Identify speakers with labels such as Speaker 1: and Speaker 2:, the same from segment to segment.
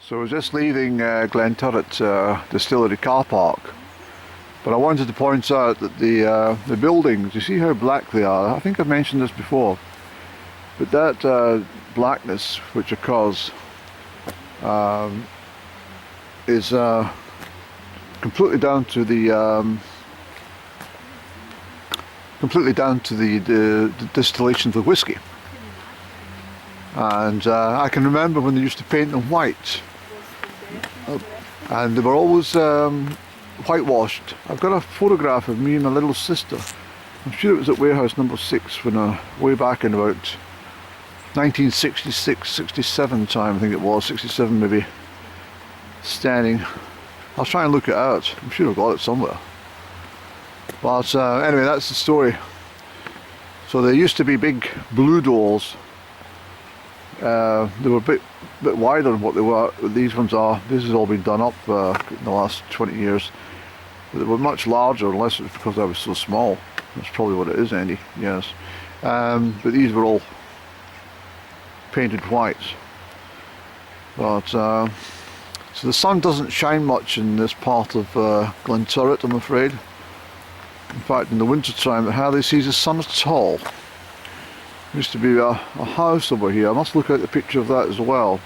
Speaker 1: So we're just leaving Glenturret Distillery car park, but I wanted to point out that the buildings, you see how black they are? I think I've mentioned this before, but that blackness which occurs is completely down to the distillation of the whiskey. And I can remember when they used to paint them white, and they were always whitewashed. I've got a photograph of me and my little sister. I'm sure it was at warehouse number 6 when way back in about 1966, 67 time, I think it was, 67 maybe, standing. I'll try and look it out. I'm sure I've got it somewhere. But anyway, that's the story. So there used to be big blue doors. They were a bit wider than what they were. These ones are. This has all been done up in the last 20 years. But they were much larger, unless it was because I was so small. That's probably what it is, Andy. Yes. But these were all painted white. But so the sun doesn't shine much in this part of Glenturret, I'm afraid. In fact, in the winter time, it hardly sees the sun at all. There used to be a house over here. I must look at the picture of that as well.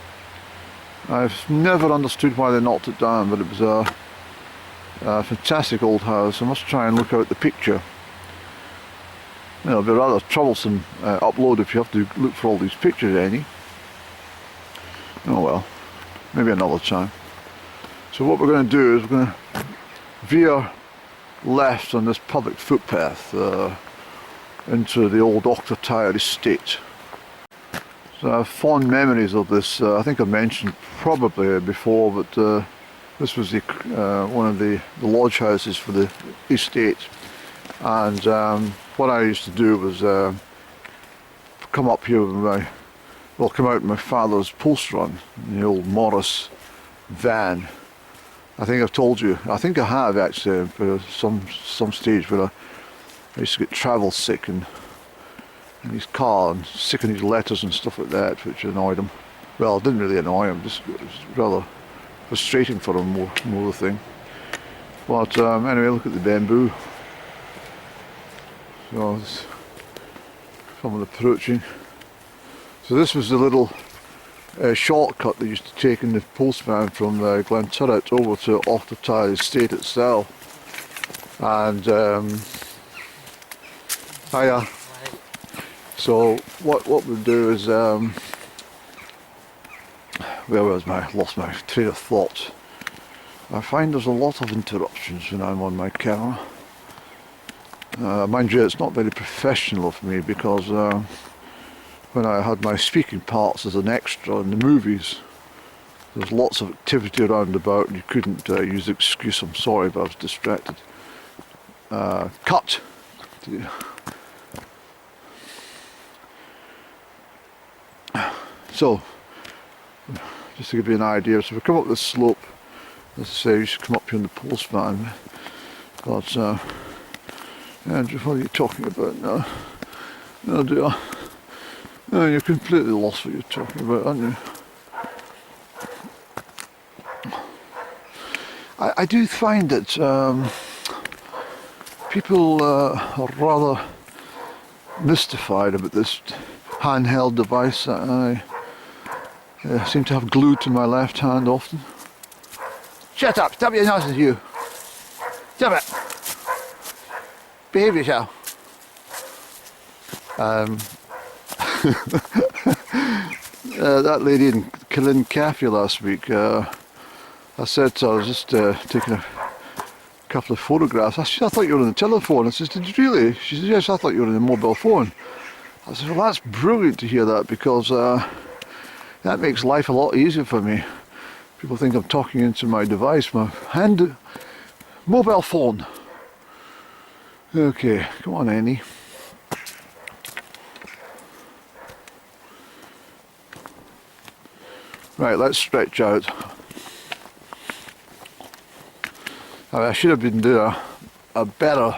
Speaker 1: I've never understood why they knocked it down, but it was a fantastic old house. I must try and look out the picture. It'll be rather troublesome upload if you have to look for all these pictures, Annie. Oh well, maybe another time. So what we're going to do is we're going to veer left on this public footpath into the old Ochtertyre estate. So I have fond memories of this. I think I mentioned probably before, but this was one of the lodge houses for the estate. And what I used to do was come up here with come out in my father's post run, the old Morris van. I think I've told you. I think I have actually for some stage where I used to get travel sick in his car and sick in his letters and stuff like that, which annoyed him. Well, it didn't really annoy him, just it was rather frustrating for him more the thing. But anyway, look at the bamboo. So there's someone approaching. So this was the little shortcut they used to take in the postman from Glenturret over to Ochtertyre estate itself. And hiya. So what we'll do is lost my train of thought. I find there's a lot of interruptions when I'm on my camera. Mind you, it's not very professional of me because when I had my speaking parts as an extra in the movies, there's lots of activity around about and you couldn't use the excuse, I'm sorry, but I was distracted. Cut! So, just to give you an idea, so if we come up this slope, as I say, you should come up here in the postman. But, Andrew, what are you talking about now? Oh dear. No, you're completely lost what you're talking about, aren't you? I do find that people are rather mystified about this handheld device that I seem to have glued to my left hand often. Shut up! Stop your nonsense, you! Stop it! Behave yourself! That lady in Crieff last week, I said to her, I was just taking a couple of photographs. I said, I thought you were on the telephone. I said, did you really? She said, yes, I thought you were on the mobile phone. I said, well, that's brilliant to hear that, because that makes life a lot easier for me. People think I'm talking into my device, my mobile phone. Okay, come on, Annie. Right, let's stretch out. I should have been doing a better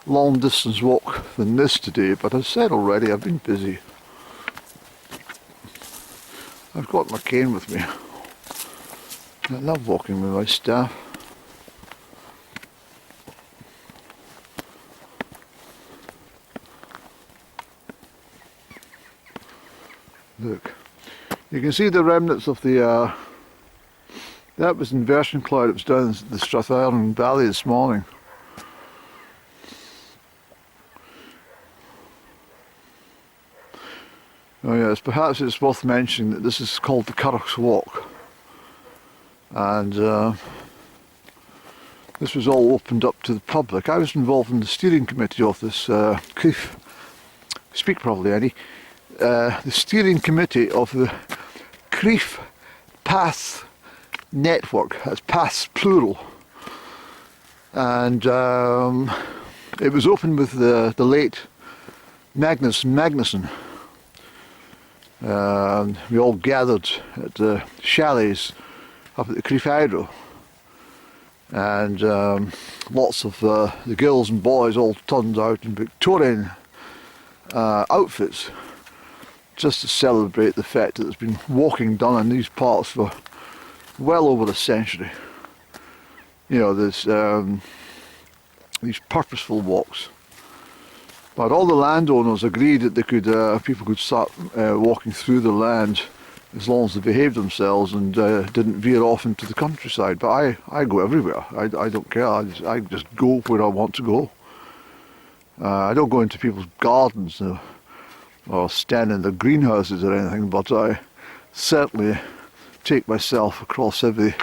Speaker 1: long distance walk than this today, but I said already I've been busy. I've got my cane with me. I love walking with my staff. Look, you can see the remnants of the, that was inversion cloud that was down the Strathyron Valley this morning. Oh yes, perhaps it's worth mentioning that this is called the Currach's Walk, and this was all opened up to the public. I was involved in the steering committee of this Crieff, speak properly Eddie, the steering committee of the Crieff Path Network, that's paths plural, and it was opened with the late Magnus Magnusson. We all gathered at the chalets up at the Crieff Hydro, and lots of the girls and boys all turned out in Victorian outfits just to celebrate the fact that there's been walking done in these parts for well over a century. You know, there's these purposeful walks. But all the landowners agreed that they could, people could start walking through the land as long as they behaved themselves and didn't veer off into the countryside. But I go everywhere. I don't care. I just go where I want to go. I don't go into people's gardens or stand in their greenhouses or anything, but I certainly take myself across every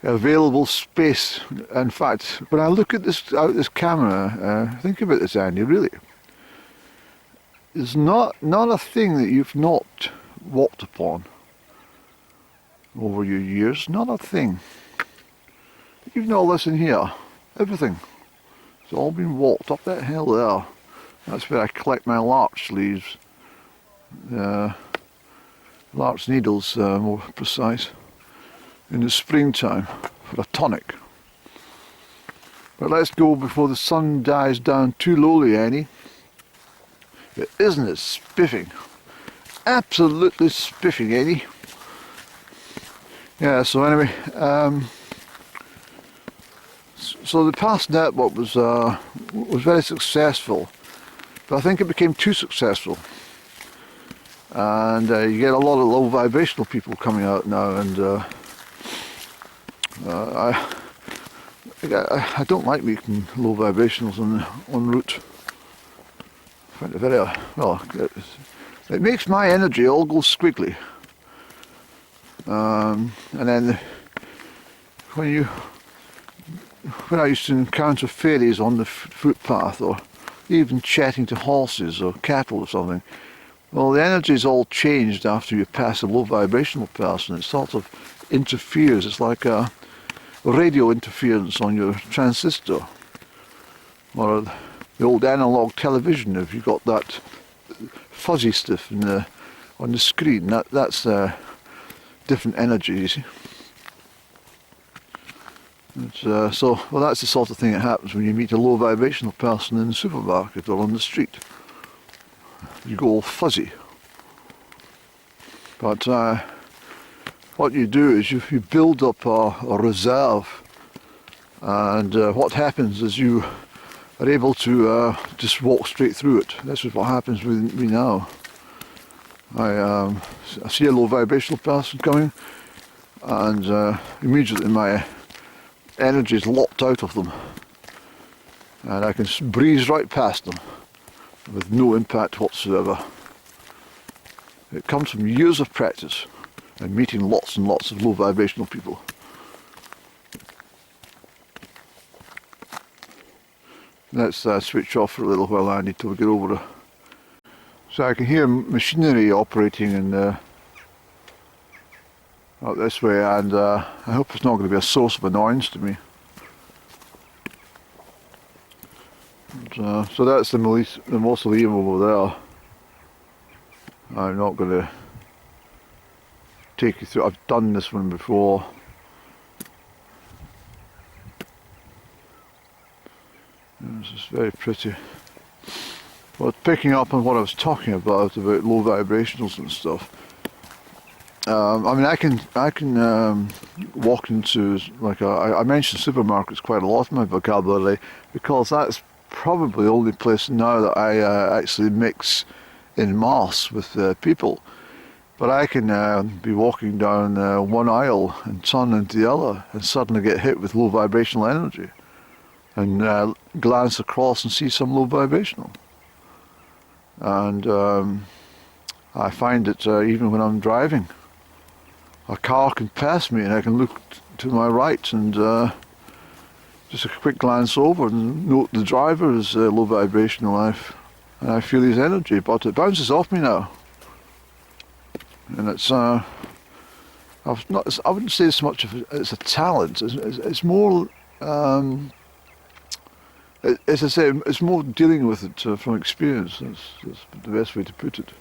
Speaker 1: available space. In fact, when I look at this out this camera, think about this, Andy, really. There's not a thing that you've not walked upon over your years, not a thing. Even all this in here, everything. It's all been walked up that hill there. That's where I collect my larch leaves. Larch needles, more precise, in the springtime for a tonic. But let's go before the sun dies down too lowly, Annie. But isn't it spiffing? Absolutely spiffing, Eddie. Yeah, so anyway, so the past network was very successful, but I think it became too successful. And you get a lot of low vibrational people coming out now, and I don't like making low vibrationals en route. Very well, it makes my energy all go squiggly, and then when I used to encounter fairies on the footpath, or even chatting to horses or cattle or something, well, the energy's all changed after you pass a low vibrational person. It sort of interferes. It's like a radio interference on your transistor, or the old analog television. If you've got that fuzzy stuff on the screen, that's different energy, you see. So that's the sort of thing that happens when you meet a low vibrational person in the supermarket or on the street. You go all fuzzy. But what you do is you build up a reserve, and what happens is you are able to just walk straight through it. This is what happens with me now. I see a low vibrational person coming, and immediately my energy is locked out of them, and I can breeze right past them with no impact whatsoever. It comes from years of practice and meeting lots and lots of low vibrational people. Let's switch off for a little while, Andy, till we get over the... So I can hear machinery operating in out this way, and I hope it's not going to be a source of annoyance to me. So that's the mausoleum over there. I'm not going to take you through. I've done this one before. This is very pretty. Well, picking up on what I was talking about low vibrationals and stuff. I mean, I can walk into, like, I mention supermarkets quite a lot in my vocabulary because that's probably the only place now that I actually mix in mass with people. But I can be walking down one aisle and turn into the other and suddenly get hit with low vibrational energy and glance across and see some low vibrational. And I find it even when I'm driving. A car can pass me and I can look to my right and just a quick glance over and note the driver is low vibrational and I feel his energy, but it bounces off me now. And it's I wouldn't say it's much of it's a talent. It's more as I say, it's more dealing with it from experience. That's the best way to put it.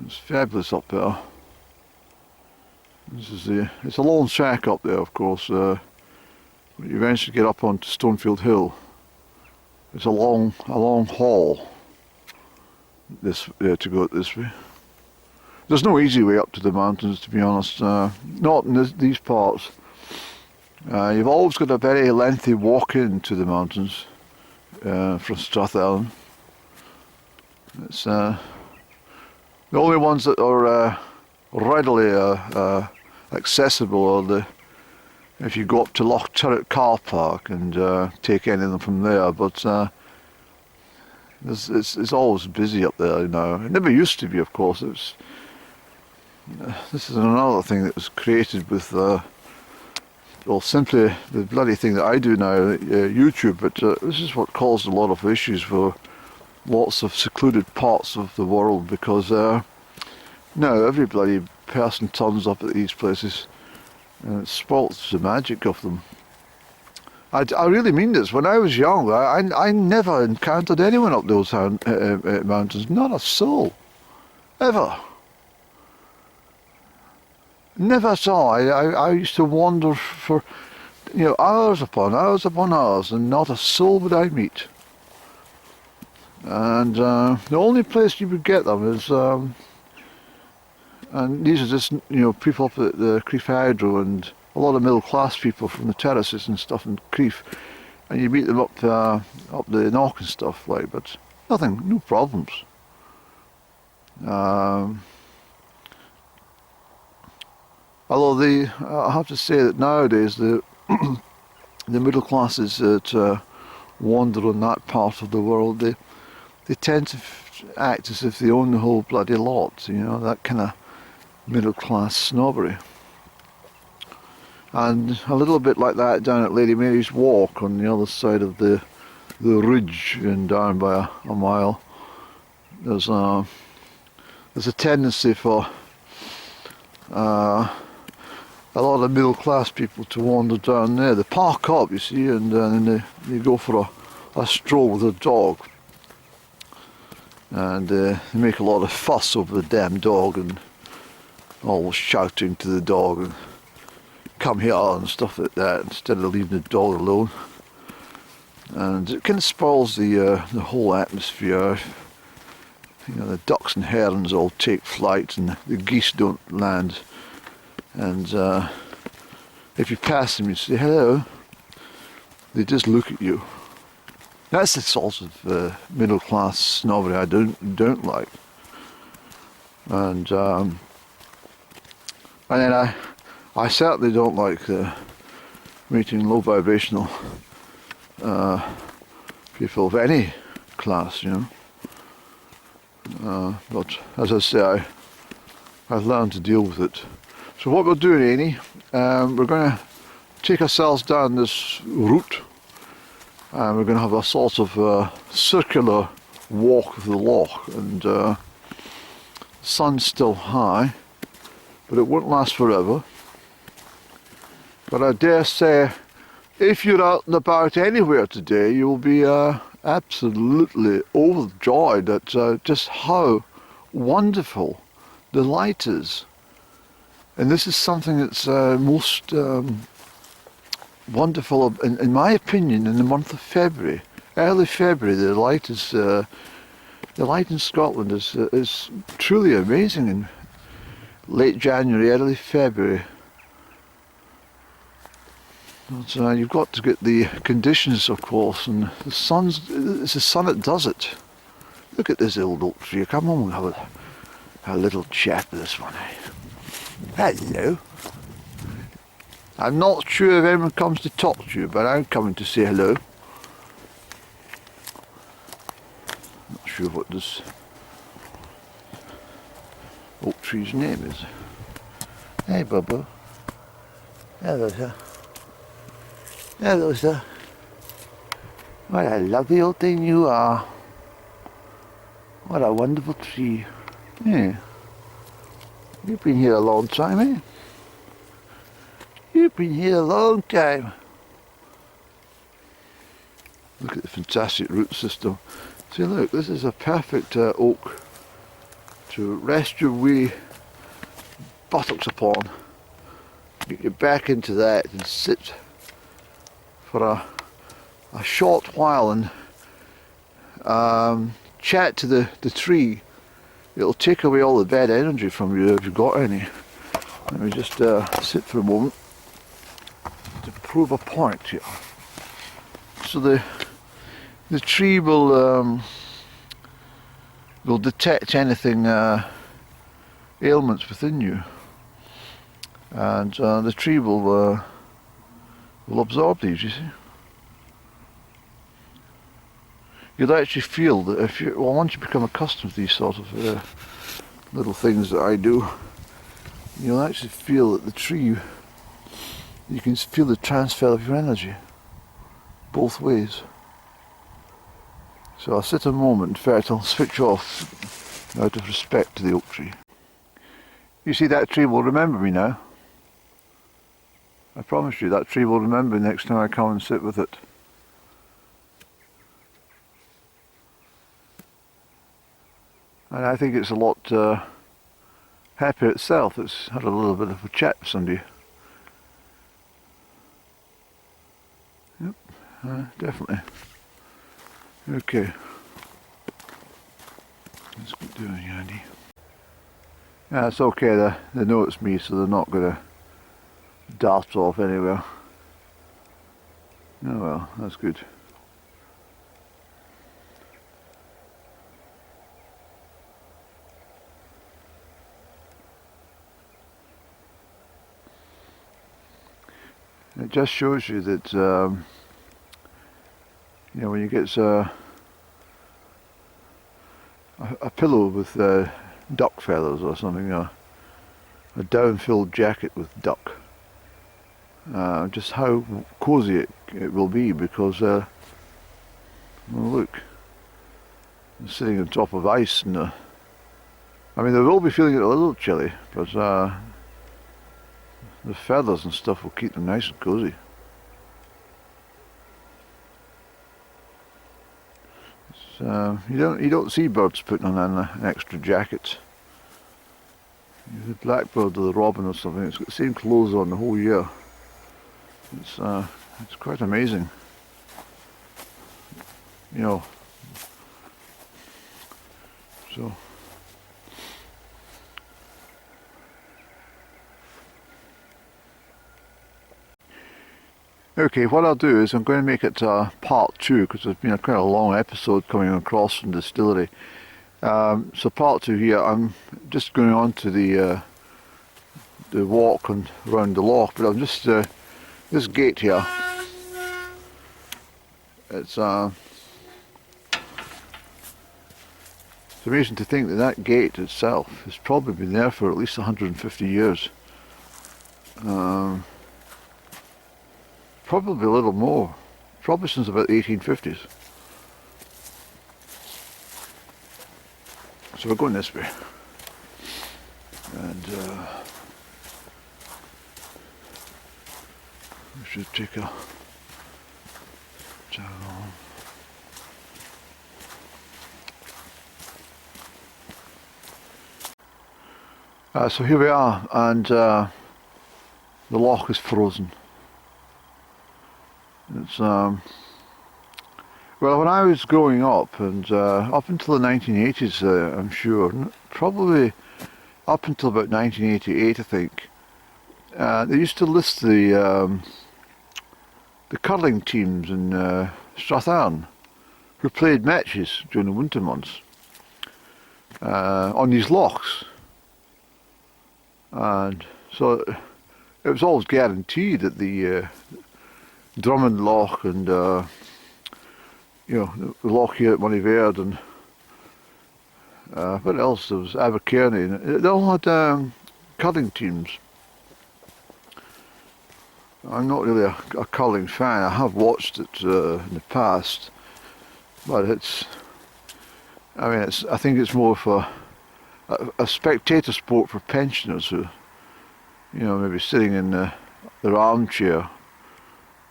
Speaker 1: It's fabulous up there. It's a long track up there, of course. You eventually get up onto Stonefield Hill. It's a long haul. To go this way. There's no easy way up to the mountains, to be honest. Not in these parts. You've always got a very lengthy walk into the mountains from Strathallan. It's the only ones that are readily accessible are if you go up to Ochtertyre car park and take any of them from there. But it's always busy up there, you know. It never used to be, of course. This is another thing that was created with, well, simply the bloody thing that I do now, YouTube, but this is what caused a lot of issues for lots of secluded parts of the world, because now every bloody person turns up at these places and it spoils the magic of them. I really mean this. When I was young, I never encountered anyone up those mountains, not a soul, ever. Never saw. I used to wander for, hours upon hours, and not a soul would I meet. And the only place you would get them is, and these are just people up at the Crieff Hydro and a lot of middle class people from the terraces and stuff in Crieff, and you meet them up the Knock and stuff like. But nothing, no problems. Although I have to say that nowadays the middle classes that wander on that part of the world, they tend to act as if they own the whole bloody lot, that kind of middle class snobbery. And a little bit like that down at Lady Mary's Walk on the other side of the ridge and down by a mile. There's a tendency for a lot of middle class people to wander down there. They park up, you see, and then they go for a stroll with a dog. And they make a lot of fuss over the damn dog and always shouting to the dog and come here and stuff like that instead of leaving the dog alone. And it kind of spoils the whole atmosphere. The ducks and herons all take flight and the geese don't land. And if you pass them, you say hello, they just look at you. That's the sort of middle class snobbery I don't like. And then I certainly don't like meeting low vibrational people of any class, but as I say, I've learned to deal with it. So what we're doing, Annie, we're going to take ourselves down this route, and we're going to have a sort of circular walk of the loch, and the sun's still high, but it won't last forever. But I dare say, if you're out and about anywhere today, you'll be absolutely overjoyed at just how wonderful the light is. And this is something that's most wonderful, in my opinion, in the month of February. Early February, the light in Scotland is truly amazing. And late January, early February. But, you've got to get the conditions, of course, and it's the sun that does it. Look at this old oak tree. Come on, we'll have a little chat with this one. Hello. I'm not sure if anyone comes to talk to you, but I'm coming to say hello. Not sure what this oak tree's name is. Hey, Bubba. Hello, sir. Hello, sir. What a lovely old thing you are. What a wonderful tree. Yeah. You've been here a long time, eh? You've been here a long time. Look at the fantastic root system. See, look, this is a perfect oak to rest your wee buttocks upon. Get your back into that and sit for a short while and chat to the tree. It'll take away all the bad energy from you if you've got any. Let me just sit for a moment to prove a point here. So the tree will detect anything ailments within you, and the tree will absorb these. You see, you'll actually feel that if you once you become accustomed to these sort of little things that I do, you'll actually feel that the tree. You can feel the transfer of your energy both ways. So I'll sit a moment. In fact, I'll switch off out of respect to the oak tree. You see, that tree will remember me now. I promise you, that tree will remember me next time I come and sit with it. And I think it's a lot happier itself. It's had a little bit of a chat with somebody. Yep, definitely. Okay. Let's keep doing, Andy. Yeah, it's okay. They know it's me, so they're not going to dart off anywhere. Oh well, that's good. It just shows you that you know, when you get a pillow with duck feathers or something, a down-filled jacket with duck, just how cosy it will be, because well, look, they're sitting on top of ice, and I mean, they will be feeling it a little chilly, but the feathers and stuff will keep them nice and cosy. You don't see birds putting on an extra jacket. The blackbird or the robin or something, it's got the same clothes on the whole year. It's quite amazing. You know. So. Okay, what I'll do is I'm going to make it part 2, because there's been a quite a long episode coming across from the distillery. So part 2 here, I'm just going on to the walk and around the loch, but I'm just this gate here. It's amazing to think that that gate itself has probably been there for at least 150 years. Probably a little more, probably since about the 1850s. So we're going this way, and we should take a turn on. So here we are, and the loch is frozen. It's well, when I was growing up, and up until the 1980s, I'm sure, probably up until about 1988, I think, they used to list the curling teams in Stratharn who played matches during the winter months on these lochs, and so it was always guaranteed that the Drummond Loch and you know, the loch here at Monzievaird and what else? There was Abercairn. They all had curling teams. I'm not really a curling fan. I have watched it in the past, but I mean, I think it's more of a spectator sport for pensioners who, you know, maybe sitting in their armchair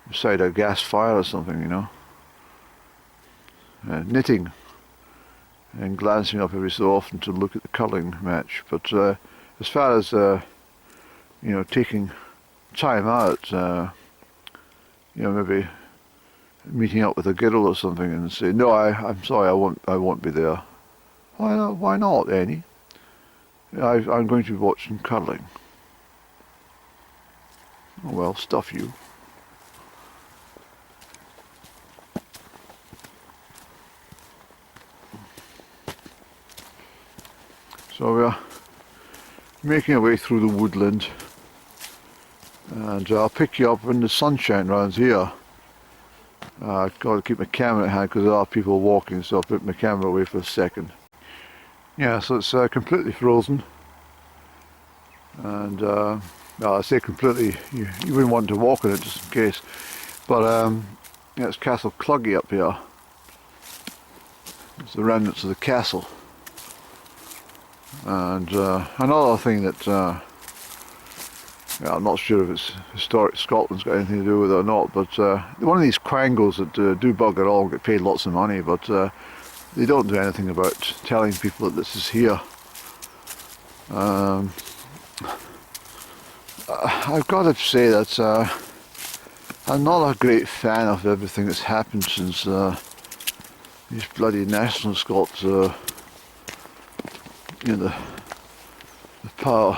Speaker 1: beside a gas fire or something, you know, knitting and glancing up every so often to look at the curling match. But as far as you know, taking time out, you know, maybe meeting up with a girl or something and say, no, I'm sorry, I won't be there. Why not, Annie? I'm going to be watching curling. Oh well, stuff you. So we are making our way through the woodland, and I'll pick you up when the sunshine around here. I've got to keep my camera at hand because there are people walking, so I'll put my camera away for a second. Yeah, so it's completely frozen, and well, I say completely, you wouldn't want to walk in it just in case, but yeah, it's Castle Cluggy up here. It's the remnants of the castle. And another thing that yeah, I'm not sure if it's historic Scotland's got anything to do with it or not, but one of these quangos that do bugger all, get paid lots of money, but they don't do anything about telling people that this is here. I've got to say that I'm not a great fan of everything that's happened since these bloody nationalists got you know, the power.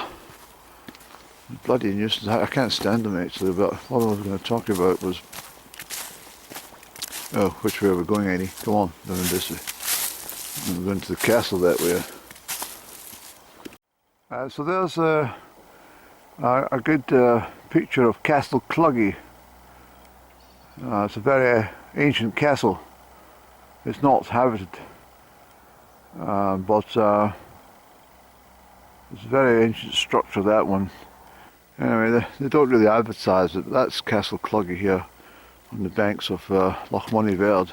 Speaker 1: The bloody nuisance. I can't stand them actually, but what I was going to talk about was, oh, which way are we going, Annie? Come on, down this way. We're going to the castle that way. So there's a good picture of Castle Cluggy. It's a very ancient castle. It's not habited, but it's a very ancient structure, that one. Anyway, they don't really advertise it. That's Castle Cluggy here on the banks of Loch Monzievaird.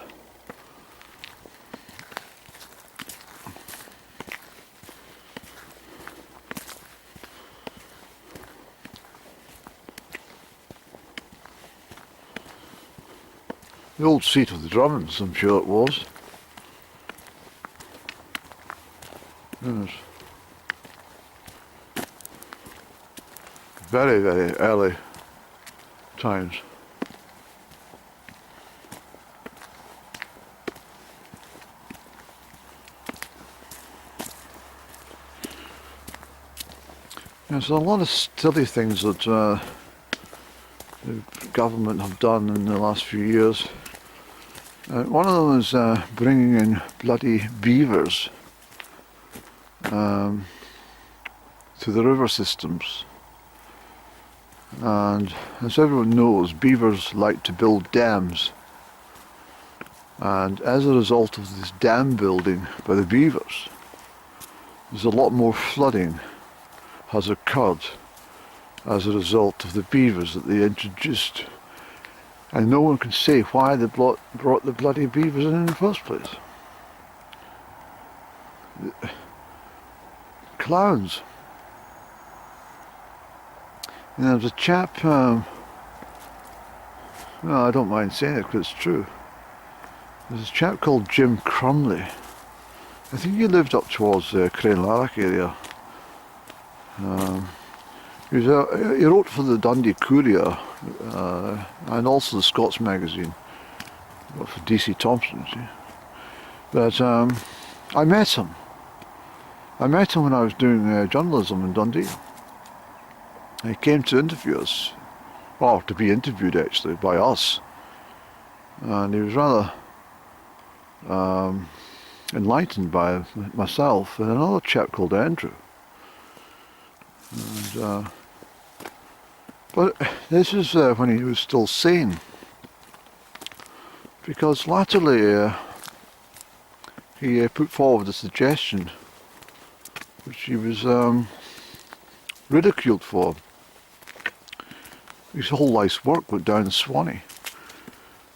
Speaker 1: The old seat of the Drummonds, I'm sure it was. Yes. Very, very early times. There's a lot of silly things that the government have done in the last few years. One of them is bringing in bloody beavers to the river systems. And as everyone knows, beavers like to build dams, and as a result of this dam building by the beavers, there's a lot more flooding has occurred as a result of the beavers that they introduced, and no one can say why they brought the bloody beavers in the first place. Clowns. And there was a chap, well, I don't mind saying it because it's true. There's a chap called Jim Crumley. I think he lived up towards the Crieff area. He wrote for the Dundee Courier and also the Scots magazine, for DC Thompson. See? But I met him, I met him when I was doing journalism in Dundee. He came to interview us, or to be interviewed actually, by us. And he was rather enlightened by myself and another chap called Andrew. And, but this is when he was still sane, because latterly he put forward a suggestion which he was ridiculed for. His whole life's work went down in Swanee.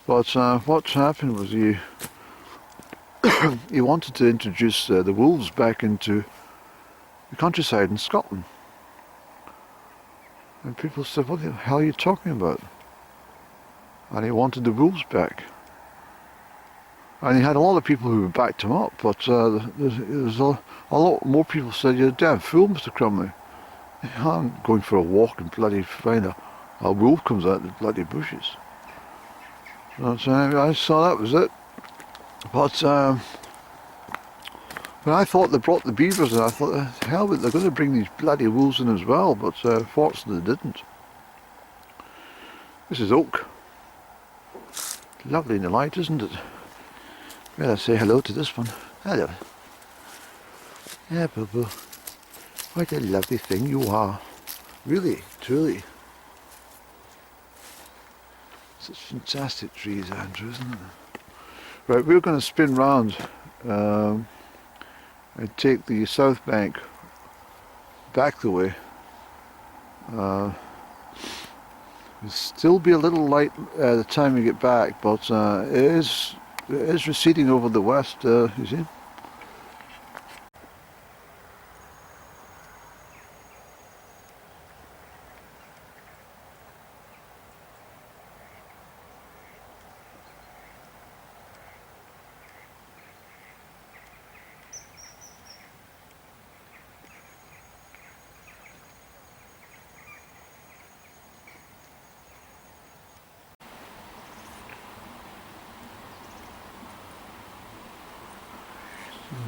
Speaker 1: But what happened was he wanted to introduce the wolves back into the countryside in Scotland. And people said, what the hell are you talking about? And he wanted the wolves back. And he had a lot of people who backed him up, but there's a lot more people said, you're a damn fool, Mr. Crumley. I'm going for a walk and bloody find a wolf comes out of the bloody bushes. So I saw that was it. But when I thought they brought the beavers in, I thought, hell, they're going to bring these bloody wolves in as well, but fortunately they didn't. This is oak. Lovely in the light, isn't it? Better say hello to this one. Hello. Yeah, Boo Boo. What a lovely thing you are. Really, truly. Such fantastic trees, Andrew, isn't it? Right, we're going to spin round and take the south bank back the way. It'll still be a little light the time we get back, but it is receding over the west, you see.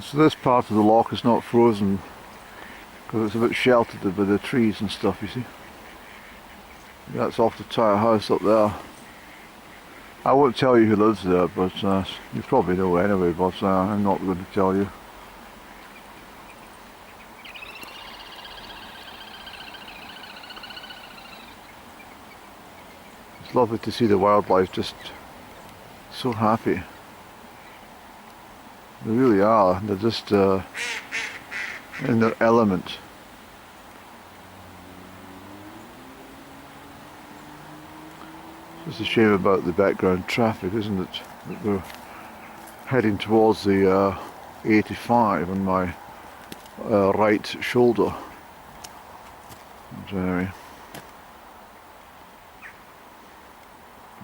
Speaker 1: So this part of the loch is not frozen because it's a bit sheltered by the trees and stuff, you see. That's Ochtertyre house up there. I won't tell you who lives there, but you probably know anyway, but I'm not going to tell you. It's lovely to see the wildlife just so happy. They really are. They're just in their element. It's a shame about the background traffic, isn't it? That we're heading towards the 85 on my right shoulder. But anyway.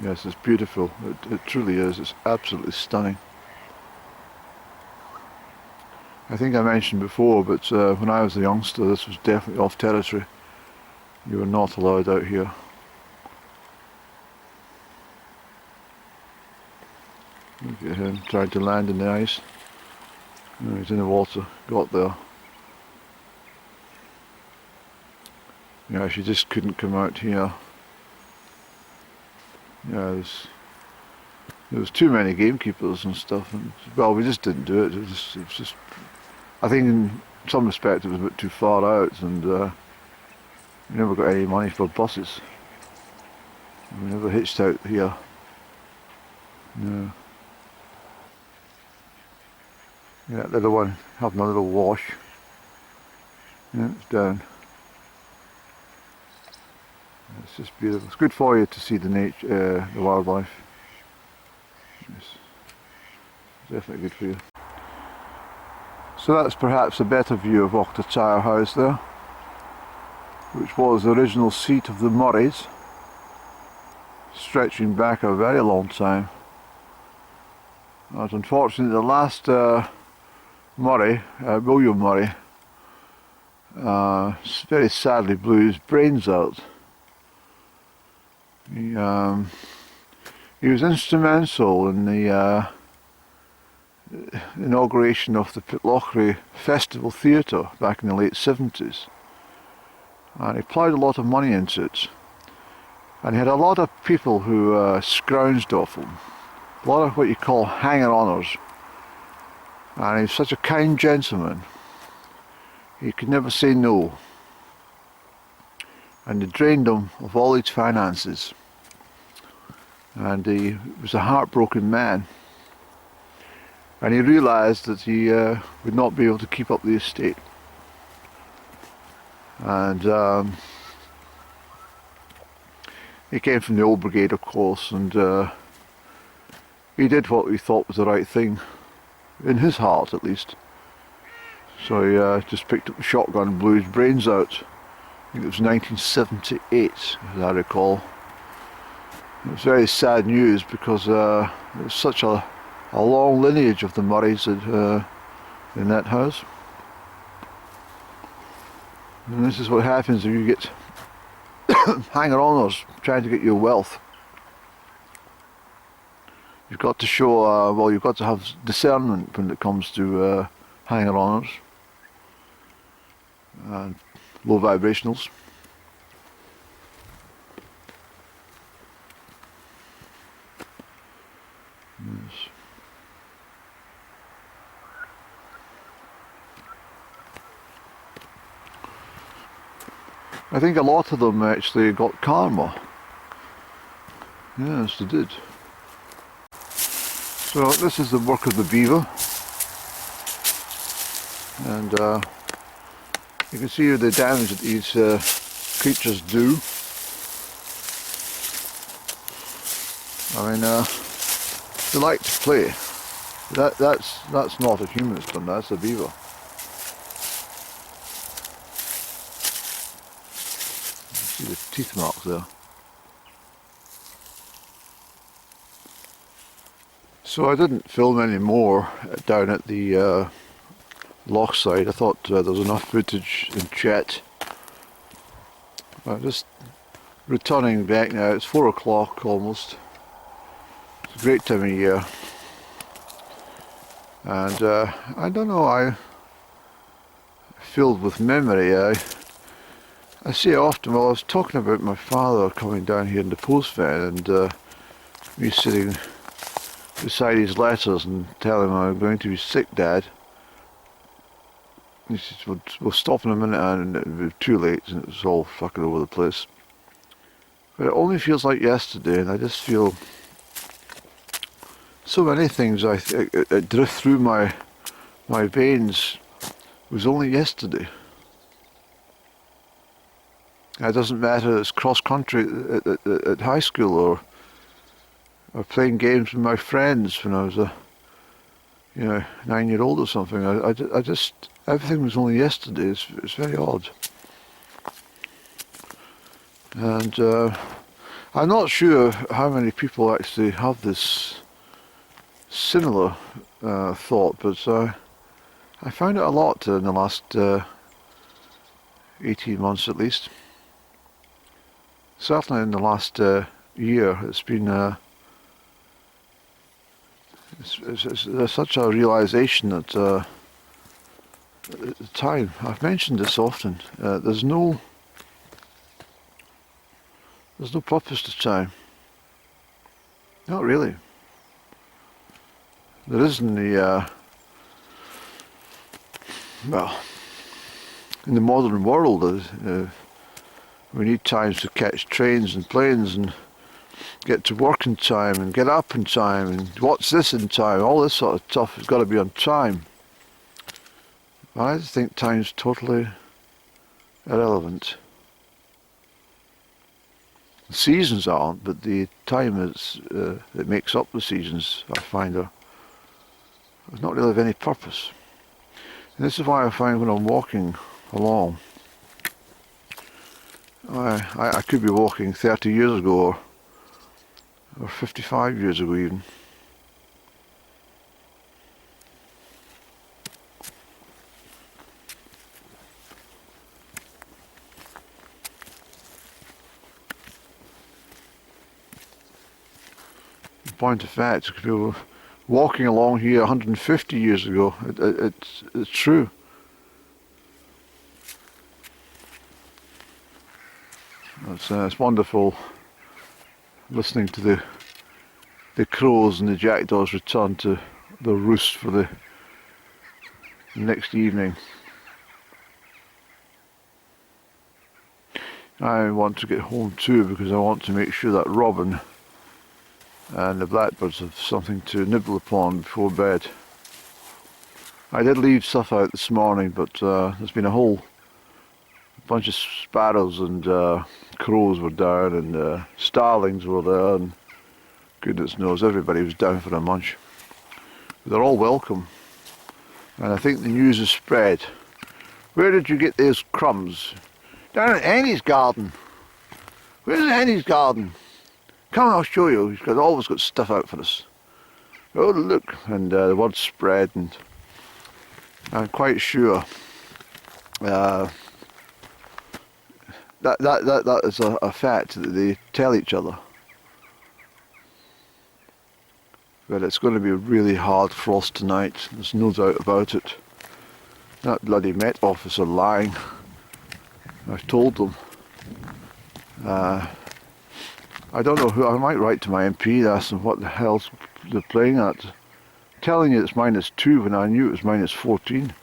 Speaker 1: Yes, it's beautiful. It truly is. It's absolutely stunning. I think I mentioned before, but when I was a youngster, this was definitely off territory. You were not allowed out here. Look at him, tried to land in the ice. No, he's in the water, got there. Yeah, she just couldn't come out here. Yeah, there was too many gamekeepers and stuff, and well, we just didn't do it. It was just I think in some respect it was a bit too far out, and we never got any money for buses. We never hitched out here. No. Yeah, that little one having a little wash. Yeah, it's down. It's just beautiful. It's good for you to see the nature, the wildlife. It's definitely good for you. So that's perhaps a better view of Ochtertyre House there, which was the original seat of the Murrays, stretching back a very long time. But unfortunately the last Murray, William Murray, very sadly blew his brains out. He was instrumental in inauguration of the Perthshire Festival Theatre back in the late 70s. And he ploughed a lot of money into it. And he had a lot of people who scrounged off him. A lot of what you call hanger-oners. And he was such a kind gentleman. He could never say no. And they drained him of all his finances. And he was a heartbroken man. And he realised that he would not be able to keep up the estate. And he came from the old brigade, of course, and he did what he thought was the right thing, in his heart at least. So he just picked up the shotgun and blew his brains out. I think it was 1978, as I recall. It was very sad news because it was such a long lineage of the Murrays in that house. And this is what happens if you get hanger-oners trying to get your wealth. You've got to show, well, you've got to have discernment when it comes to hanger-oners and low vibrationals. Yes. I think a lot of them actually got karma. Yes, they did. So this is the work of the beaver. And you can see the damage that these creatures do. I mean, they like to play. That's not a human that's done that, that's a beaver. See the teeth marks there. So I didn't film any more down at the loch side. I thought there was enough footage in chat. I'm just returning back now. It's 4 o'clock almost. It's a great time of year. And I don't know, I'm filled with memory. I say often, well, I was talking about my father coming down here in the post van and me sitting beside his letters and telling him I'm going to be sick, Dad. He says, we'll stop in a minute, and it was too late and it was all fucking over the place. But it only feels like yesterday, and I just feel so many things it drift through my veins. It was only yesterday. It doesn't matter, it's cross country at high school or playing games with my friends when I was a 9-year-old or something. I just, everything was only yesterday. It's very odd. And I'm not sure how many people actually have this similar thought, but I found it a lot in the last 18 months at least. Certainly in the last year, it's been there's such a realization that at the time, I've mentioned this often, there's no purpose to time. Not really. There is in the well, in the modern world. We need times to catch trains and planes and get to work in time and get up in time and what's this in time, all this sort of stuff has got to be on time. I just think time's totally irrelevant. The seasons aren't, but the time is that makes up the seasons, I find, are not really of any purpose. And this is why I find when I'm walking along, I could be walking 30 years ago or 55 years ago even. In point of fact, people walking along here 150 years ago. It's true. It's wonderful listening to the crows and the jackdaws return to their roost for the next evening. I want to get home too because I want to make sure that robin and the blackbirds have something to nibble upon before bed. I did leave stuff out this morning, but there's been a whole bunch of sparrows and crows were down, and starlings were there, and goodness knows everybody was down for a munch. But they're all welcome, and I think the news has spread. Where did you get those crumbs? Down at Henny's garden. Where's Henny's garden? Come, I'll show you. He's always got stuff out for us. Oh, look, and the word spread, and I'm quite sure that is a fact that they tell each other. But it's going to be a really hard frost tonight. There's no doubt about it. That bloody Met Office are lying. I've told them. I don't know who. I might write to my MP and ask them what the hell they're playing at. Telling you it's -2 when I knew it was -14.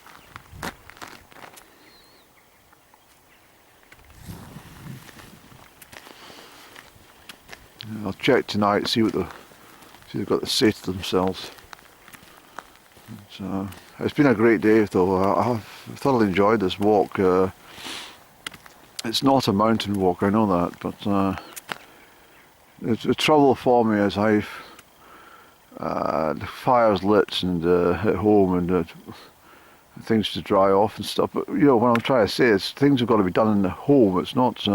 Speaker 1: I'll check tonight, see they've got to say to themselves. It's been a great day though. I've thoroughly enjoyed this walk. It's not a mountain walk, I know that, but it's a trouble for me as the fire's lit and at home and things to dry off and stuff. But you know what I'm trying to say is things have got to be done in the home. It's not.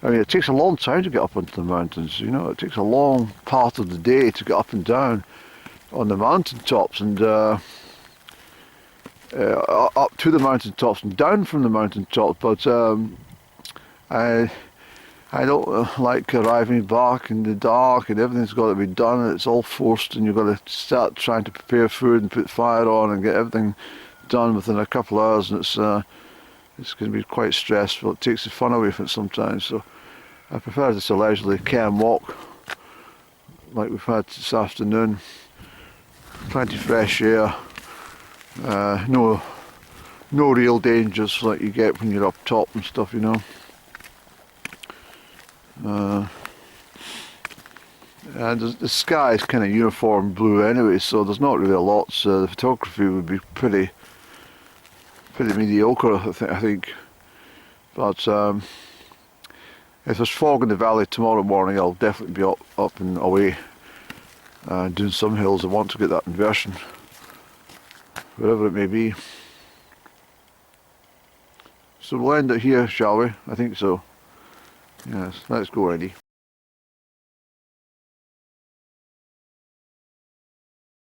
Speaker 1: I mean, it takes a long time to get up onto the mountains. You know, it takes a long part of the day to get up and down on the mountain tops and up to the mountain tops and down from the mountain tops. But I don't like arriving back in the dark and everything's got to be done and it's all forced and you've got to start trying to prepare food and put fire on and get everything done within a couple of hours, and it's going to be quite stressful. It takes the fun away from it sometimes, so I prefer just a leisurely calm walk like we've had this afternoon. Plenty of fresh air, no real dangers like you get when you're up top and stuff, you know. And the sky is kind of uniform blue anyway, so there's not really a lot. So the photography would be pretty mediocre, I think. But if there's fog in the valley tomorrow morning, I'll definitely be up and away doing some hills. I want to get that inversion, wherever it may be. So we'll end it here, shall we? I think so. Yes, let's go, Eddie.